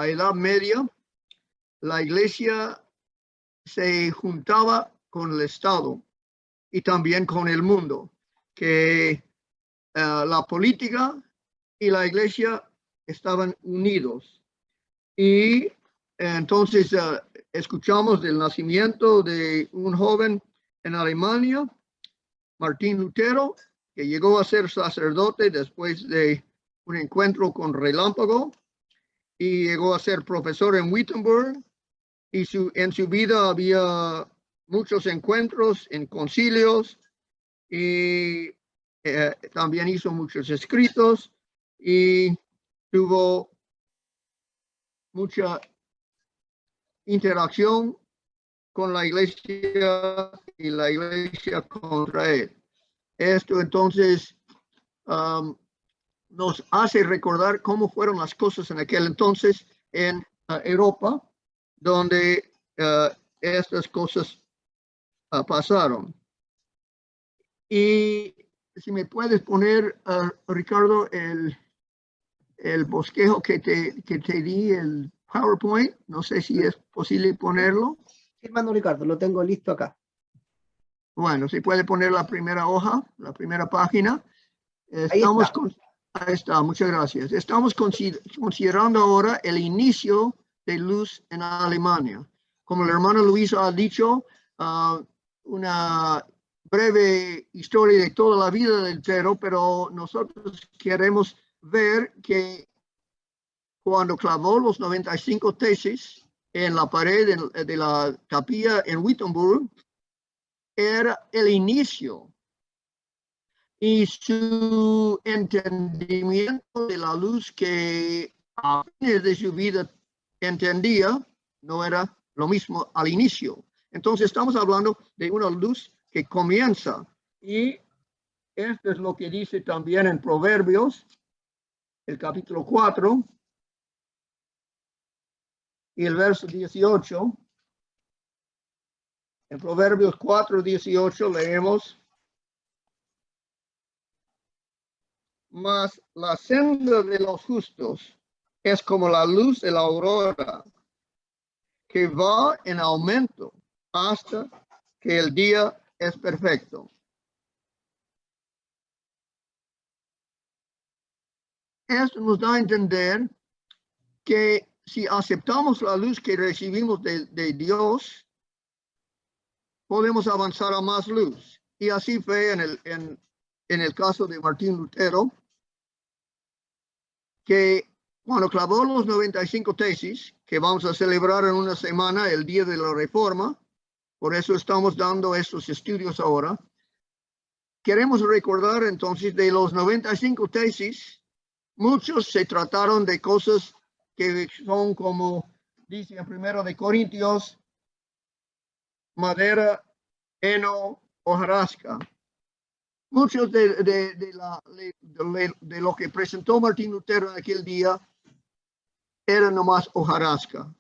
Edad Media, la iglesia se juntaba con el Estado y también con el mundo, que la política y la iglesia estaban unidos. Y entonces escuchamos del nacimiento de un joven en Alemania, Martín Lutero, que llegó a ser sacerdote después de un encuentro con Relámpago y llegó a ser profesor en Wittenberg. Y en su vida había muchos encuentros en concilios y también hizo muchos escritos y tuvo mucha interacción con la iglesia y la iglesia contra él. Esto entonces nos hace recordar cómo fueron las cosas en aquel entonces en Europa, donde estas cosas pasaron. Y si me puedes poner, Ricardo, el bosquejo que te di, el PowerPoint, no sé si es posible ponerlo. Sí, hermano Ricardo, lo tengo listo acá. Bueno, si puede poner la primera hoja, la primera página. Ahí está, muchas gracias. Estamos considerando ahora el inicio de luz en Alemania. Como el hermano Luis ha dicho, una breve historia de toda la vida del Lutero, pero nosotros queremos ver que cuando clavó los 95 tesis en la pared de la capilla en Wittenberg, era el inicio. Y su entendimiento de la luz que a fines de su vida entendía no era lo mismo al inicio. Entonces estamos hablando de una luz que comienza. Y esto es lo que dice también en Proverbios, el capítulo 4 y el verso 18. En Proverbios 4, 18 leemos: mas la senda de los justos es como la luz de la aurora, que va en aumento hasta que el día es perfecto. Esto nos da a entender que si aceptamos la luz que recibimos de Dios, podemos avanzar a más luz. Y así fue en el caso de Martín Lutero, que cuando clavó los 95 tesis, que vamos a celebrar en una semana, el día de la Reforma, por eso estamos dando estos estudios ahora, queremos recordar entonces de los 95 tesis, muchos se trataron de cosas que son como, dice en 1 de Corintios, madera, heno, hojarasca. Muchos de lo que presentó Martín Lutero en aquel día eran nomás hojarasca.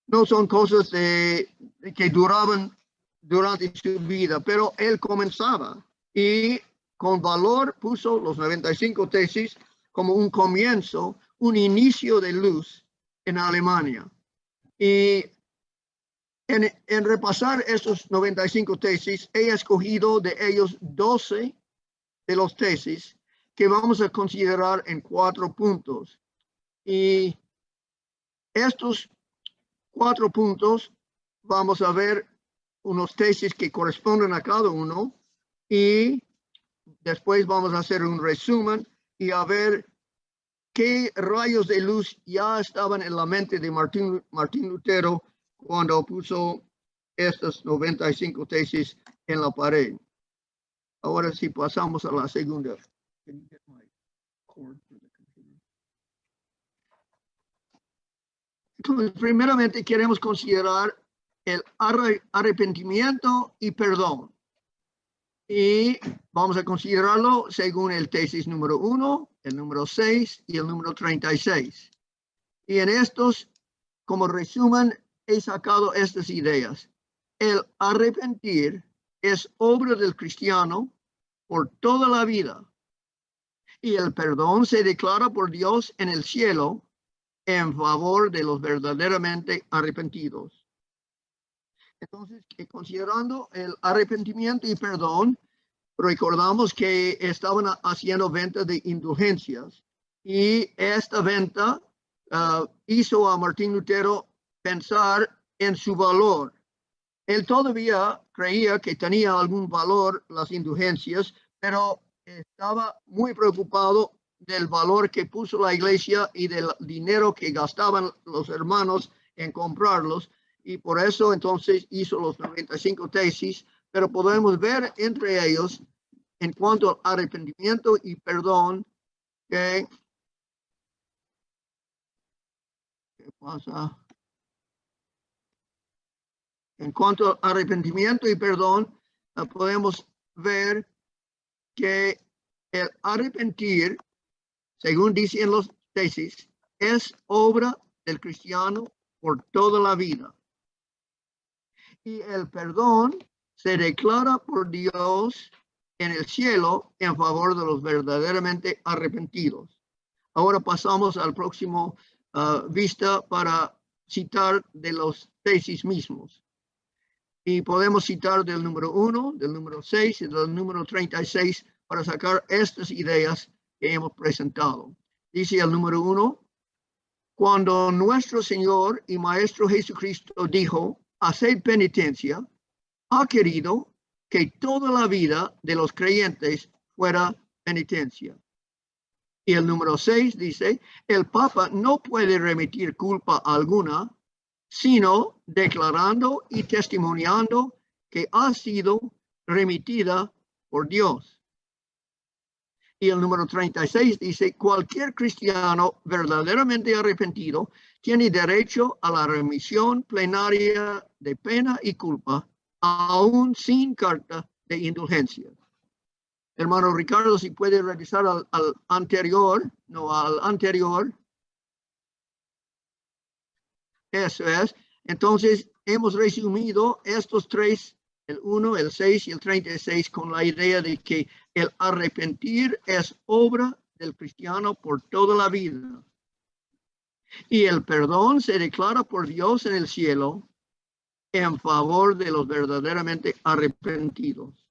No son cosas que duraban durante su vida, pero él comenzaba y con valor puso los 95 tesis como un comienzo, un inicio de luz en Alemania. Y en repasar esos 95 tesis, he escogido de ellos 12 de los tesis que vamos a considerar en 4 puntos. Y estos 4 puntos vamos a ver unos tesis que corresponden a cada uno y después vamos a hacer un resumen y a ver qué rayos de luz ya estaban en la mente de Martín Lutero cuando puso estas 95 tesis en la pared. Ahora sí pasamos a la segunda. Entonces, primeramente queremos considerar el arrepentimiento y perdón. Y vamos a considerarlo según el tesis número 1, el número 6 y el número 36. Y en estos, como resumen, he sacado estas ideas. El arrepentir es obra del cristiano por toda la vida. Y el perdón se declara por Dios en el cielo en favor de los verdaderamente arrepentidos. Entonces, considerando el arrepentimiento y perdón, recordamos que estaban haciendo venta de indulgencias y esta venta hizo a Martín Lutero pensar en su valor. Él todavía creía que tenía algún valor las indulgencias, pero estaba muy preocupado del valor que puso la iglesia y del dinero que gastaban los hermanos en comprarlos. Y por eso entonces hizo los 95 tesis, pero podemos ver entre ellos, en cuanto al arrepentimiento y perdón, ¿qué pasa? En cuanto al arrepentimiento y perdón, podemos ver que el arrepentir, según dicen los tesis, es obra del cristiano por toda la vida. Y el perdón se declara por Dios en el cielo en favor de los verdaderamente arrepentidos. Ahora pasamos al próximo vista para citar de los tesis mismos. Y podemos citar del número 1, del número 6 y del número 36 para sacar estas ideas que hemos presentado. Dice el número 1, cuando nuestro Señor y Maestro Jesucristo dijo, haced penitencia, ha querido que toda la vida de los creyentes fuera penitencia. Y el número 6 dice, el Papa no puede remitir culpa alguna, sino declarando y testimoniando que ha sido remitida por Dios. Y el número 36 dice, cualquier cristiano verdaderamente arrepentido tiene derecho a la remisión plenaria de pena y culpa, aún sin carta de indulgencia. Hermano Ricardo, si puede regresar al anterior. Eso es. Entonces, hemos resumido estos tres, el 1, el 6 y el 36, con la idea de que el arrepentir es obra del cristiano por toda la vida. Y el perdón se declara por Dios en el cielo en favor de los verdaderamente arrepentidos.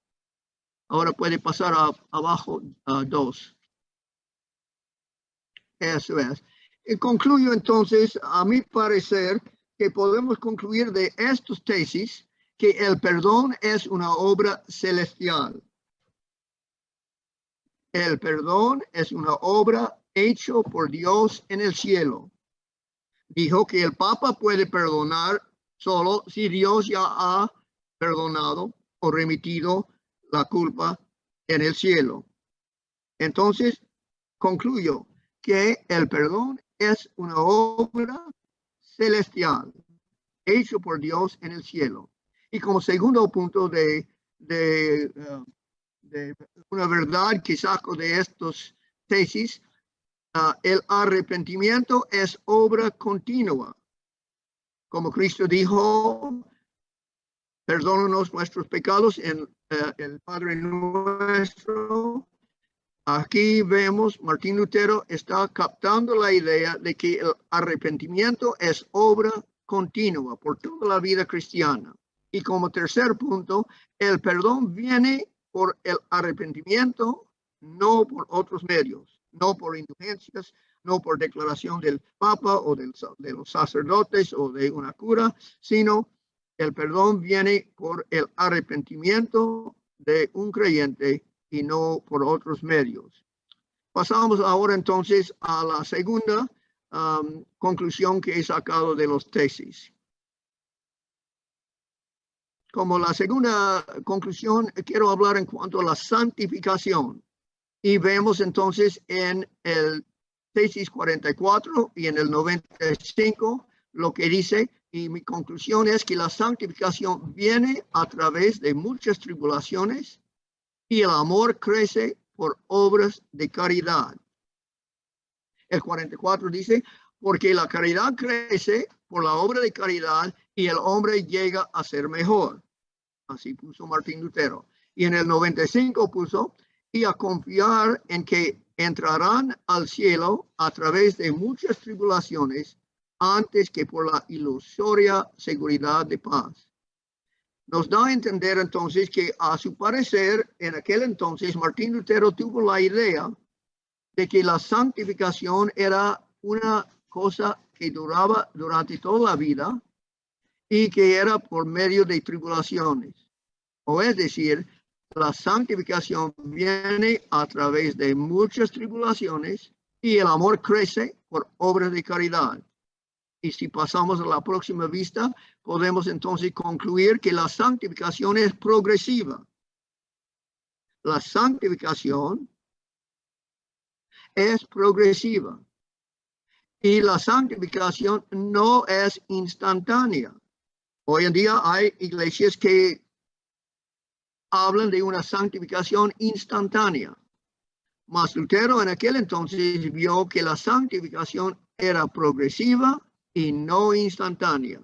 Ahora puede pasar abajo 2. Eso es. Y concluyo entonces, a mi parecer, que podemos concluir de estos tesis que el perdón es una obra celestial. El perdón es una obra hecha por Dios en el cielo. Dijo que el Papa puede perdonar solo si Dios ya ha perdonado o remitido la culpa en el cielo. Entonces, concluyo que el perdón es una obra celestial, hecho por Dios en el cielo. Y como segundo punto de una verdad que saco de estos tesis, el arrepentimiento es obra continua. Como Cristo dijo, perdónanos nuestros pecados en el Padre nuestro. Aquí vemos, Martín Lutero está captando la idea de que el arrepentimiento es obra continua por toda la vida cristiana. Y como tercer punto, el perdón viene por el arrepentimiento, no por otros medios, no por indulgencias, no por declaración del Papa o de los sacerdotes o de una cura, sino el perdón viene por el arrepentimiento de un creyente y no por otros medios. Pasamos ahora entonces a la segunda conclusión que he sacado de los tesis. Como la segunda conclusión, quiero hablar en cuanto a la santificación. Y vemos entonces en el tesis 44 y en el 95 lo que dice, y mi conclusión es que la santificación viene a través de muchas tribulaciones y el amor crece por obras de caridad. El 44 dice, porque la caridad crece por la obra de caridad y el hombre llega a ser mejor. Así puso Martín Lutero. Y en el 95 puso, y a confiar en que entrarán al cielo a través de muchas tribulaciones antes que por la ilusoria seguridad de paz. Nos da a entender entonces que a su parecer en aquel entonces Martín Lutero tuvo la idea de que la santificación era una cosa que duraba durante toda la vida y que era por medio de tribulaciones. O es decir, la santificación viene a través de muchas tribulaciones y el amor crece por obras de caridad. Y si pasamos a la próxima vista, podemos entonces concluir que la santificación es progresiva. La santificación es progresiva y la santificación no es instantánea. Hoy en día hay iglesias que hablan de una santificación instantánea. Mas Lutero en aquel entonces vio que la santificación era progresiva y no instantánea.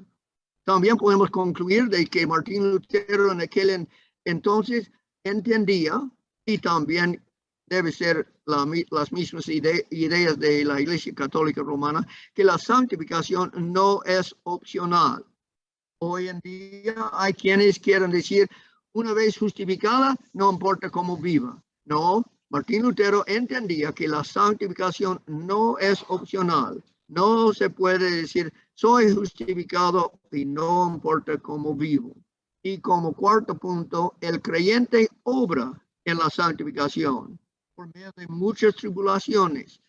También podemos concluir de que Martín Lutero en aquel entonces entendía, y también debe ser las mismas ideas de la Iglesia Católica Romana, que la santificación no es opcional. Hoy en día hay quienes quieren decir, una vez justificada, no importa cómo viva. No, Martín Lutero entendía que la santificación no es opcional. No se puede decir, soy justificado y no importa cómo vivo. Y como cuarto punto, el creyente obra en la santificación por medio de muchas tribulaciones,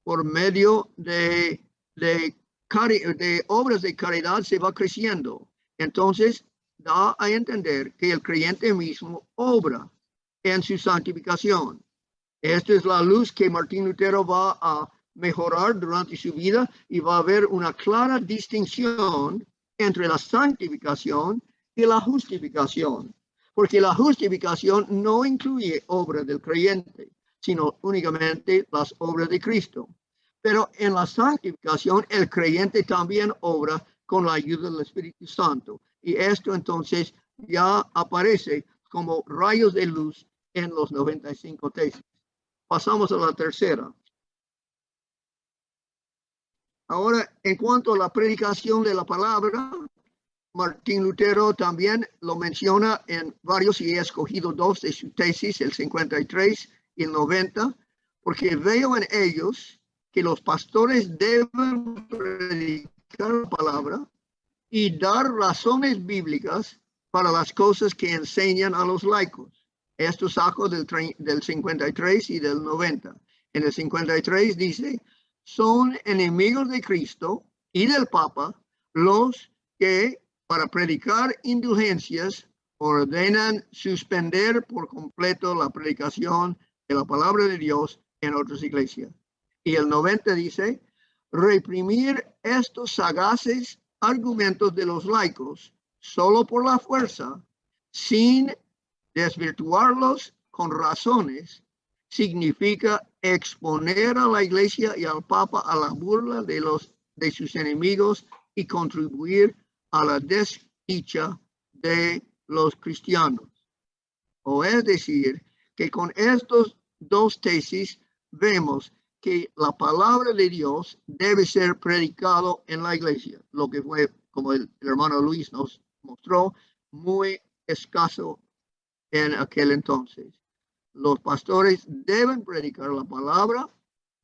por medio de obras de caridad se va creciendo. Entonces, da a entender que el creyente mismo obra en su santificación. Esta es la luz que Martín Lutero va a mejorar durante su vida y va a haber una clara distinción entre la santificación y la justificación, porque la justificación no incluye obras del creyente, sino únicamente las obras de Cristo. Pero en la santificación el creyente también obra con la ayuda del Espíritu Santo. Y esto entonces ya aparece como rayos de luz en los 95 tesis. Pasamos a la tercera. Ahora, en cuanto a la predicación de la palabra, Martín Lutero también lo menciona en varios y he escogido dos de su tesis, el 53 y el 90, porque veo en ellos que los pastores deben predicar la palabra y dar razones bíblicas para las cosas que enseñan a los laicos. Esto saco del 53 y del 90. En el 53 dice, son enemigos de Cristo y del Papa los que para predicar indulgencias ordenan suspender por completo la predicación de la palabra de Dios en otras iglesias. Y el 90 dice, reprimir estos sagaces argumentos de los laicos solo por la fuerza, sin desvirtuarlos con razones, significa exponer a la iglesia y al Papa a la burla de sus enemigos y contribuir a la desdicha de los cristianos. O es decir, que con estos dos tesis vemos que la palabra de Dios debe ser predicado en la iglesia, lo que fue, como el hermano Luis nos mostró, muy escaso en aquel entonces. Los pastores deben predicar la palabra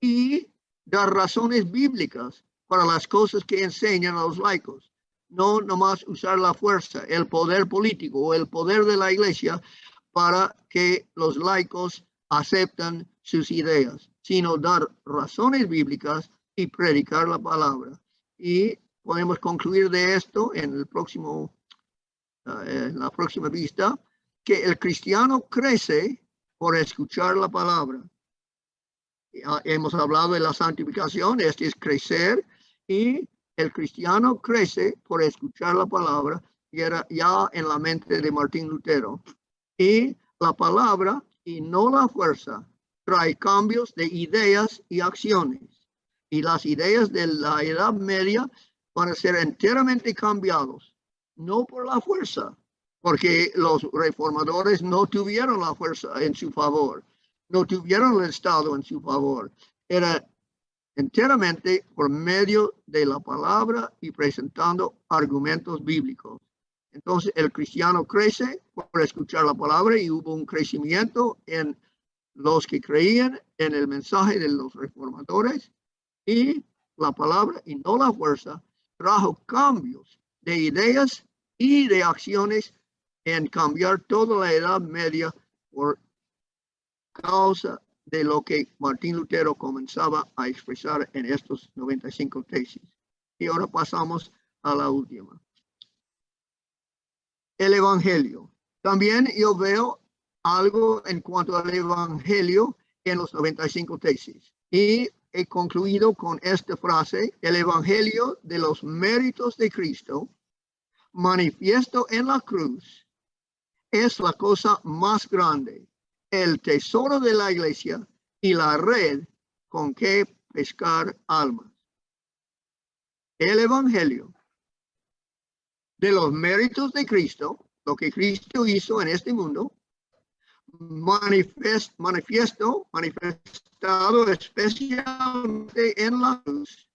y dar razones bíblicas para las cosas que enseñan a los laicos. No nomás usar la fuerza, el poder político o el poder de la iglesia para que los laicos acepten sus ideas, sino dar razones bíblicas y predicar la palabra. Y podemos concluir de esto en la próxima vista, que el cristiano crece por escuchar la palabra. Hemos hablado de la santificación, este es crecer, y el cristiano crece por escuchar la palabra, y era ya en la mente de Martín Lutero. Y la palabra, y no la fuerza, trae cambios de ideas y acciones. Y las ideas de la Edad Media van a ser enteramente cambiados, no por la fuerza, porque los reformadores no tuvieron la fuerza en su favor, no tuvieron el Estado en su favor. Era enteramente por medio de la palabra y presentando argumentos bíblicos. Entonces el cristiano crece por escuchar la palabra y hubo un crecimiento en los que creían en el mensaje de los reformadores, y la palabra y no la fuerza trajo cambios de ideas y de acciones en cambiar toda la Edad Media por causa de lo que Martín Lutero comenzaba a expresar en estos 95 tesis. Y ahora pasamos a la última. El Evangelio. También yo veo algo en cuanto al Evangelio en los 95 tesis. Y he concluido con esta frase: el Evangelio de los méritos de Cristo, manifiesto en la cruz, es la cosa más grande, el tesoro de la iglesia y la red con que pescar almas. El Evangelio de los méritos de Cristo, lo que Cristo hizo en este mundo, manifestado especialmente en la cruz,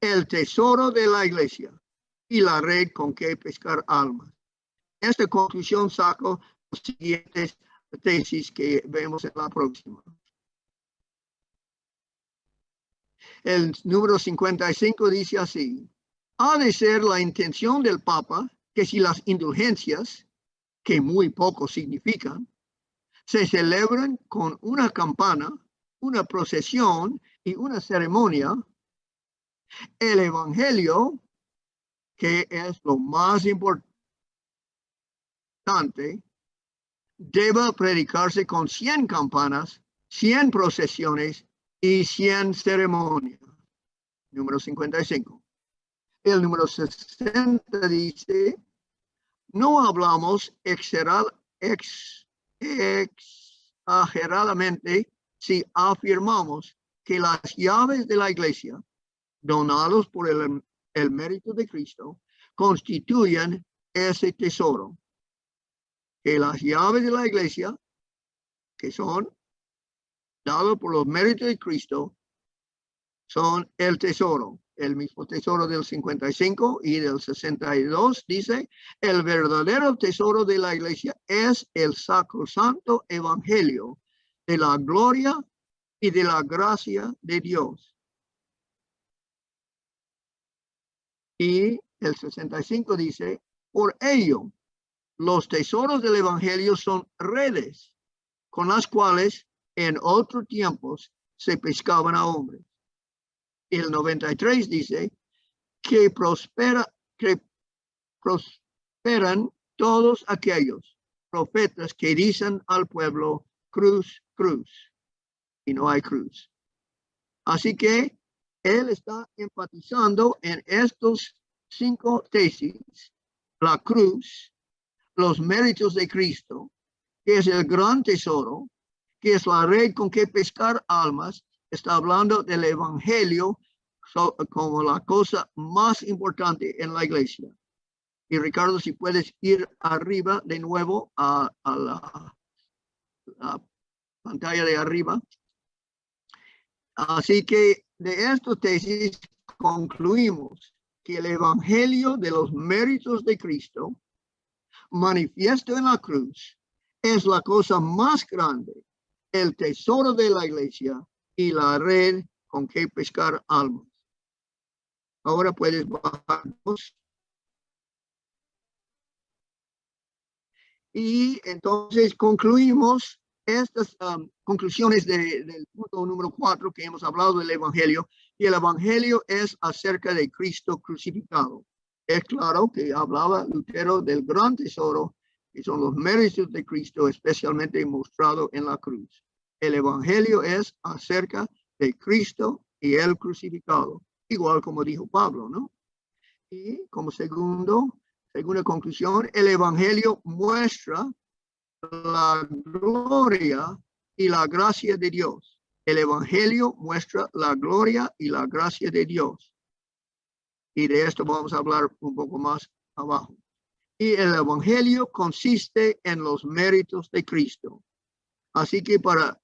el tesoro de la iglesia y la red con que pescar almas. Esta conclusión saco las siguientes tesis que vemos en la próxima. El número 55 dice así: ha de ser la intención del Papa que si las indulgencias, que muy poco significan, se celebran con una campana, una procesión y una ceremonia, el Evangelio, que es lo más importante, debe predicarse con 100 campanas, 100 procesiones y 100 ceremonias. Número 55. El número 60 dice: no hablamos exageradamente si afirmamos que las llaves de la iglesia, donados por el mérito de Cristo, constituyen ese tesoro. Que las llaves de la iglesia, que son dadas por los méritos de Cristo, son el tesoro. El mismo tesoro del 55 y del 62 dice: el verdadero tesoro de la iglesia es el sacrosanto evangelio de la gloria y de la gracia de Dios. Y el 65 dice: por ello, los tesoros del evangelio son redes con las cuales en otros tiempos se pescaban a hombres. El 93 dice que prosperan todos aquellos profetas que dicen al pueblo: cruz, cruz, y no hay cruz. Así que él está enfatizando en estos 5 tesis: la cruz, los méritos de Cristo, que es el gran tesoro, que es la red con que pescar almas. Está hablando del evangelio como la cosa más importante en la iglesia. Y Ricardo, si puedes ir arriba de nuevo a la pantalla de arriba. Así que de esta tesis concluimos que el evangelio de los méritos de Cristo, manifiesto en la cruz, es la cosa más grande, el tesoro de la iglesia y la red con que pescar almas. Ahora puedes bajarnos. Y entonces concluimos estas conclusiones del punto número 4 que hemos hablado del evangelio. Y el evangelio es acerca de Cristo crucificado. Es claro que hablaba Lutero del gran tesoro, que son los méritos de Cristo, especialmente mostrado en la cruz. El evangelio es acerca de Cristo y el crucificado, igual como dijo Pablo, ¿no? Y como segunda conclusión, el evangelio muestra la gloria y la gracia de Dios. El evangelio muestra la gloria y la gracia de Dios. Y de esto vamos a hablar un poco más abajo. y el evangelio consiste en los méritos de Cristo. Así que para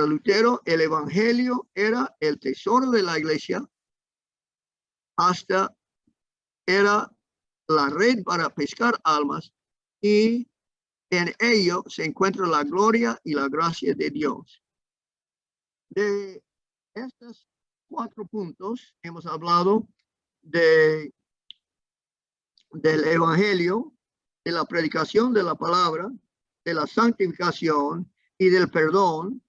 Lutero, el evangelio era el tesoro de la iglesia, hasta era la red para pescar almas, y en ello se encuentra la gloria y la gracia de Dios. De estos 4 puntos hemos hablado del evangelio, de la predicación de la palabra, de la santificación y del perdón.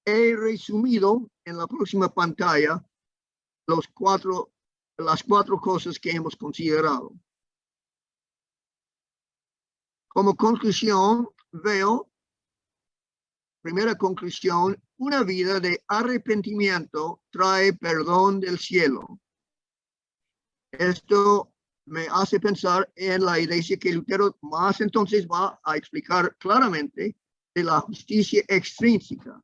He resumido en la próxima pantalla las 4 cosas que hemos considerado. Como conclusión, veo, primera conclusión, una vida de arrepentimiento trae perdón del cielo. Esto me hace pensar en la idea que Lutero más entonces va a explicar claramente de la justicia extrínseca,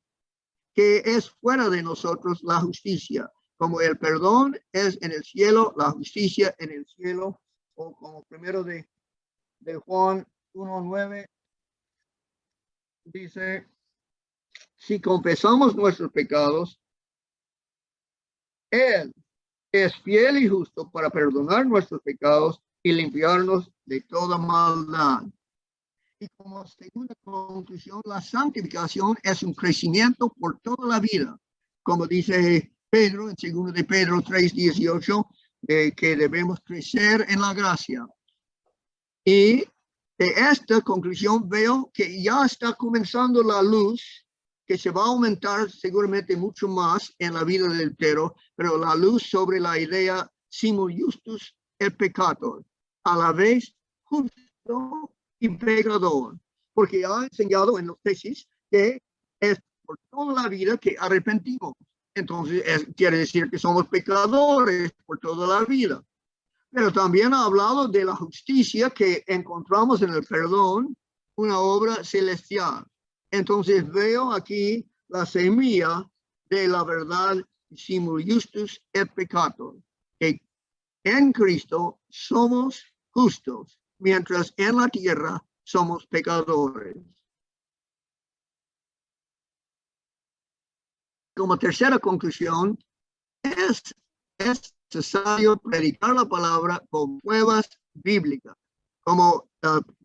que es fuera de nosotros la justicia, como el perdón es en el cielo, la justicia en el cielo, o como primero de Juan 1:9 dice, si confesamos nuestros pecados, Él es fiel y justo para perdonar nuestros pecados y limpiarnos de toda maldad. Y como segunda conclusión, la santificación es un crecimiento por toda la vida. Como dice Pedro en 2 de Pedro 3:18, que debemos crecer en la gracia. Y de esta conclusión veo que ya está comenzando la luz, que se va a aumentar seguramente mucho más en la vida del Lutero, pero la luz sobre la idea simul justus et peccator, a la vez justo y pecador, porque ya ha enseñado en los tesis que es por toda la vida que arrepentimos. Entonces quiere decir que somos pecadores por toda la vida. Pero también ha hablado de la justicia que encontramos en el perdón, una obra celestial. Entonces veo aquí la semilla de la verdad simul justus et peccator, que en Cristo somos justos, mientras en la tierra somos pecadores. Como tercera conclusión, es necesario predicar la palabra con pruebas bíblicas. Como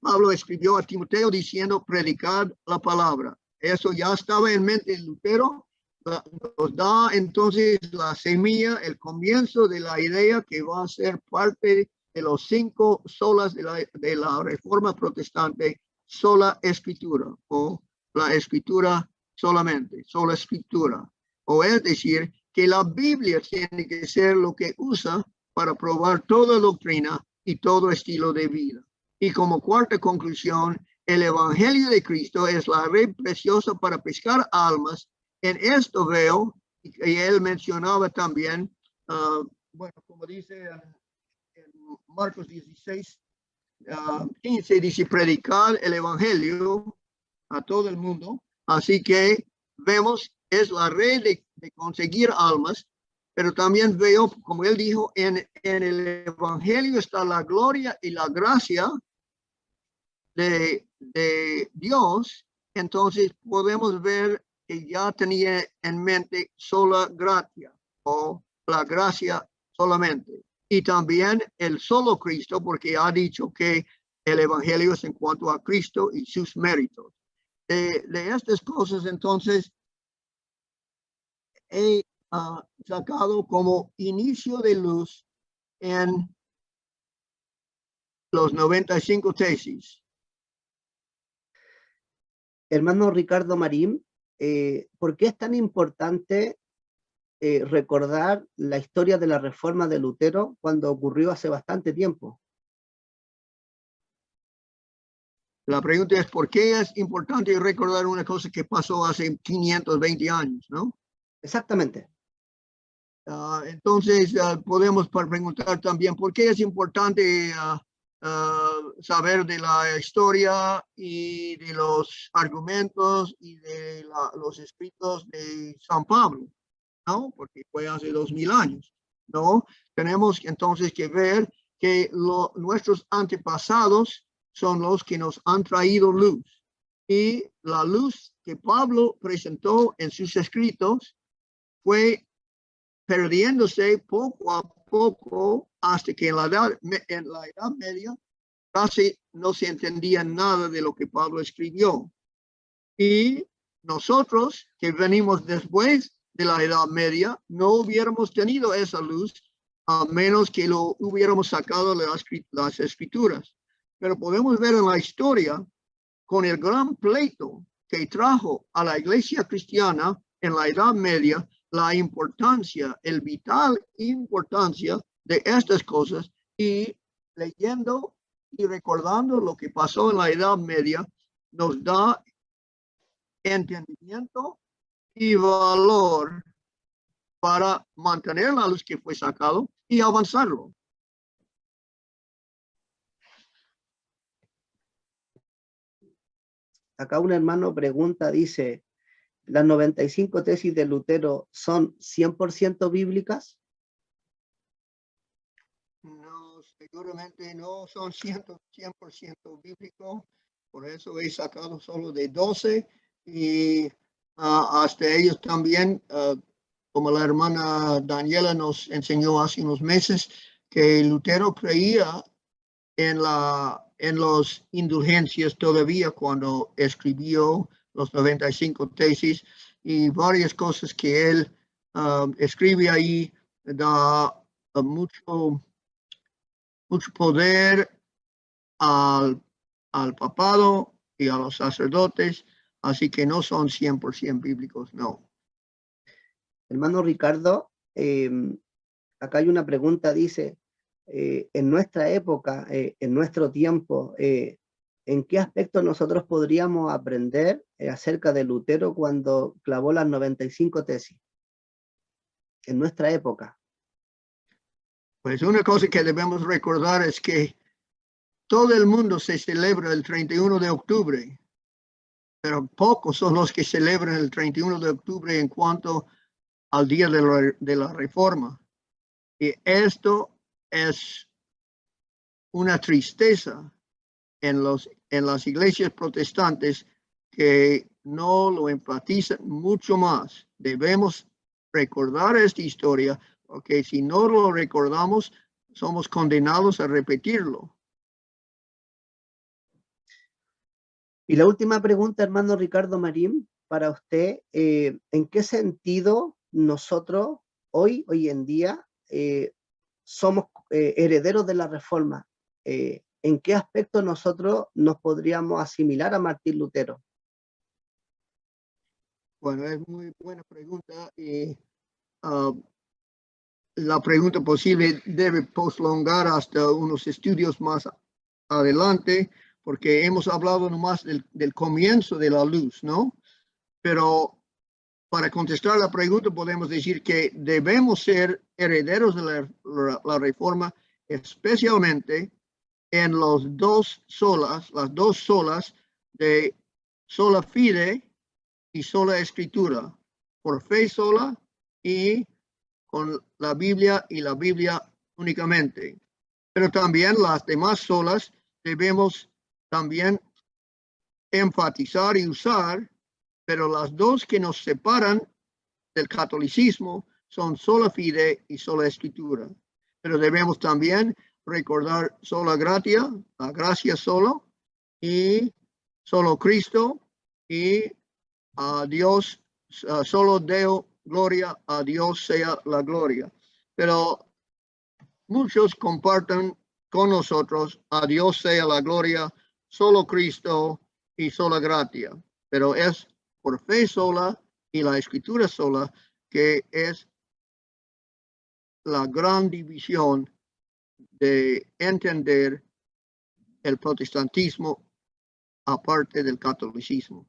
Pablo escribió a Timoteo diciendo, predicar la palabra. Eso ya estaba en mente de Lutero. Nos da entonces la semilla, el comienzo de la idea que va a ser parte de los 5 solas de la Reforma Protestante, sola escritura, o la escritura solamente, sola escritura. O es decir, que la Biblia tiene que ser lo que usa para probar toda doctrina y todo estilo de vida. Y como cuarta conclusión, el Evangelio de Cristo es la red preciosa para pescar almas. En esto veo, y él mencionaba también, bueno, como dice en Marcos 16, 15, dice predicar el Evangelio a todo el mundo. Así que vemos, es la red de conseguir almas, pero también veo, como él dijo, en el Evangelio está la gloria y la gracia de Dios. Entonces podemos ver que ya tenía en mente sola gracia, o la gracia solamente. Y también el solo Cristo, porque ha dicho que el Evangelio es en cuanto a Cristo y sus méritos. De estas cosas, entonces, he sacado como inicio de luz en los 95 tesis. Hermano Ricardo Marín, ¿por qué es tan importante recordar la historia de la reforma de Lutero cuando ocurrió hace bastante tiempo? La pregunta es, ¿por qué es importante recordar una cosa que pasó hace 520 años, no? Exactamente. Entonces, podemos preguntar también, ¿por qué es importante saber de la historia y de los argumentos y de los escritos de San Pablo? ¿No? Porque fue hace 2000 años, ¿no? Tenemos entonces que ver que nuestros antepasados son los que nos han traído luz. Y la luz que Pablo presentó en sus escritos fue perdiéndose poco a poco hasta que en la Edad Media casi no se entendía nada de lo que Pablo escribió. Y nosotros que venimos después de la Edad Media no hubiéramos tenido esa luz a menos que lo hubiéramos sacado de las escrituras. Pero podemos ver en la historia con el gran pleito que trajo a la iglesia cristiana en la Edad Media la importancia, el vital importancia de estas cosas, y leyendo y recordando lo que pasó en la Edad Media nos da entendimiento y valor para mantener la luz que fue sacado y avanzarlo. Acá un hermano pregunta, dice, ¿las 95 tesis de Lutero son 100% bíblicas? No, seguramente no son 100% bíblicos, por eso he sacado solo de 12 y hasta ellos también, como la hermana Daniela nos enseñó hace unos meses, que Lutero creía en las indulgencias todavía cuando escribió los 95 tesis, y varias cosas que él escribe ahí da mucho poder al papado y a los sacerdotes, así que no son 100% bíblicos, no. Hermano Ricardo, acá hay una pregunta, dice, en nuestra época, en nuestro tiempo, ¿en qué aspecto nosotros podríamos aprender acerca de Lutero cuando clavó las 95 tesis? En nuestra época. Pues una cosa que debemos recordar es que todo el mundo se celebra el 31 de octubre, pero pocos son los que celebran el 31 de octubre en cuanto al día de la Reforma. Y esto es una tristeza en las iglesias protestantes que no lo enfatizan mucho más. Debemos recordar esta historia, porque si no lo recordamos, somos condenados a repetirlo. Y la última pregunta, hermano Ricardo Marín, para usted, ¿en qué sentido nosotros hoy en día somos herederos de la Reforma? ¿En qué aspecto nosotros nos podríamos asimilar a Martín Lutero? Bueno, es muy buena pregunta y la pregunta posible debe poslongar hasta unos estudios más adelante, porque hemos hablado nomás del comienzo de la luz, ¿no? Pero para contestar la pregunta podemos decir que debemos ser herederos de la Reforma, especialmente en las dos solas de sola fide y sola escritura, por fe sola y con la Biblia y la Biblia únicamente. Pero también las demás solas debemos también enfatizar y usar, pero las dos que nos separan del catolicismo son sola fide y sola escritura. Pero debemos también recordar sola gratia, la gracia solo, y solo Cristo, y a Dios, solo Deo, gloria, a Dios sea la gloria. Pero muchos comparten con nosotros, a Dios sea la gloria, solo Cristo y sola gratia. Pero es por fe sola y la escritura sola que es la gran división de entender el protestantismo aparte del catolicismo.